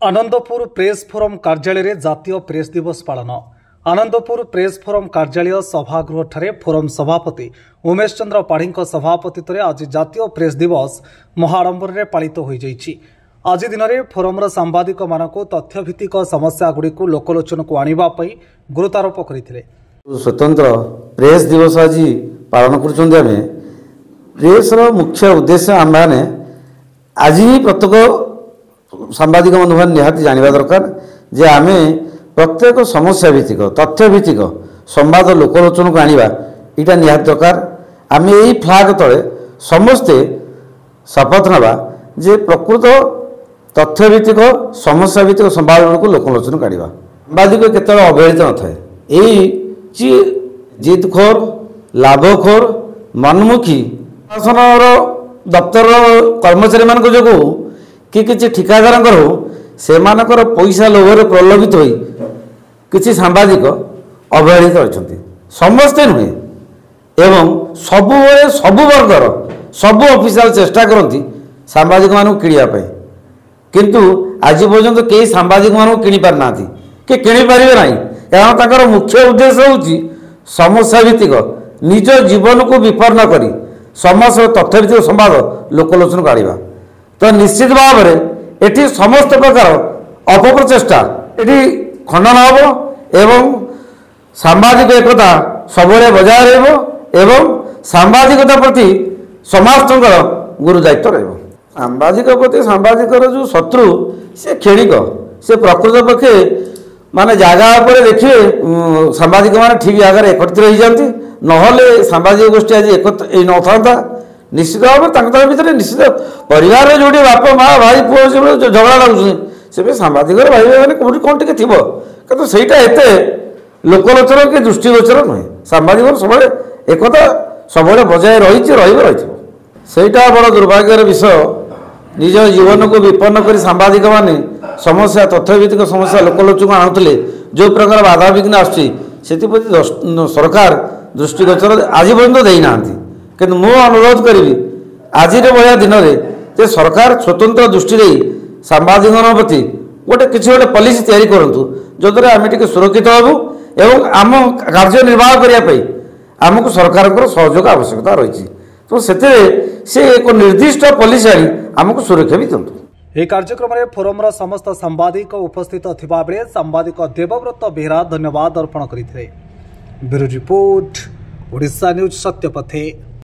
Anandpur press forum कार्यालय जातीय press दिवस पालन। आनंदपुर प्रेस फोरम कार्यालय सभागृह ठारे फोरम सभापति उमेश चंद्र पाढ़ी सभापतित्व में आज जातीय प्रेस दिवस महाआडंबर में पालित हो जाइछि। आज दिन में फोरम सांबादिक मानक तथ्यभित्तिक समस्या गुड़ी लोकलोचन को आनिबा पई गुरुत्वारोप करथिले। स्वतंत्र प्रेस दिवस आज पालन कर प्रेस मुख्य उद्देश्य आम मैंने आज ही प्रत्येक सांबादिक बंधु मैंने निहाती जानवा दरकार जे आम प्रत्येक समस्या भित्तिक तथ्य भित्तिक संवाद लोकलोचन को आनिबा इटा निहाती दरकार। आम यही फ्लैग तले समस्ते शपथ नवा जे प्रकृत तथ्य भित्तिक समस्या भित्तिक संवाद को लोकलोचन को आनिबा। सांबादिक केतल अवहेलित न थाए यही जिदखोर लाभखोर मनमुखी शासन दफ्तर कर्मचारी मान जो कि किसी ठिकादार हो से पैसा लोभर प्रलोभित हो किसी सांबादिक अवहेलित अच्छा समस्ते नुहे एवं सबुबले सबु वर्गर सबु ऑफिशियल चेष्टा करती सांबादिक मानक किणापी किंतु आज पर्यंत कई सांबादिक मानक किणी पार ना कि किणी पारे ना कारण ताकर मुख्य उद्देश्य हूँ समस्या भित्तिक निज जीवन को विपन्न करी समाज तथ्य भित्तिक संवाद लोकलोचन को आनिबा। तो निश्चित भाव में एटी समस्त प्रकार अपप्रचेष्टा एटी खंडन हम एवं सांबादिक एकता सब बजाय रहा सांबादिकता प्रति समाज गुरु दायित्व रहा। सांबादिक प्रति सांबादिक जो शत्रु से क्षणिक से प्रकृत पक्षे माने जगह पर देखिए सांबादिक माने ठीक जगह एकत्रित हो जाती नहले सांबादिक गोष्ठी आज एक न था निश्चित भाव में भर निश्चित परिवार जो बाप माँ भाई पुओ जो झगड़ा लगुन से सांबादिक भाई मैंने कौटी कौन टे थी कि सहीटा एत लोकलोचन कि दृष्टिगोचर नुहे सांबादिक सब एकता सब बजाय रही सहीटा बड़ दुर्भाग्यर विषय निज जीवन को विपन्न कर सांबादिक माने समस्या तथ्यभित्तिक समस्या लोकलोचन आणुले जो प्रकार बाधा विघ्न आसुच्ची सरकार दृष्टिगोचर आज पर्यंत देना कि मु अनुरोध करी आज भाया दिन में सरकार स्वतंत्र दृष्टि दे सांबादिक प्रति गोटे किसी गोटे पॉलिसी तैयारी करूँ जो द्वारा आम टे सुरक्षित हबू एवं आम कार्य निर्वाह करने आमको सरकार सहयोग आवश्यकता रही तो से एक निर्दिष्ट पॉलिसी आनी आमको सुरक्षा भी दिंतु। यह कार्यक्रम में फोरम समस्त सांबादिक उपस्थित थिबा बेले सांबादिक देवव्रत बेहरा धन्यवाद अर्पण करते। Bureau report Odisha news सत्यपथे।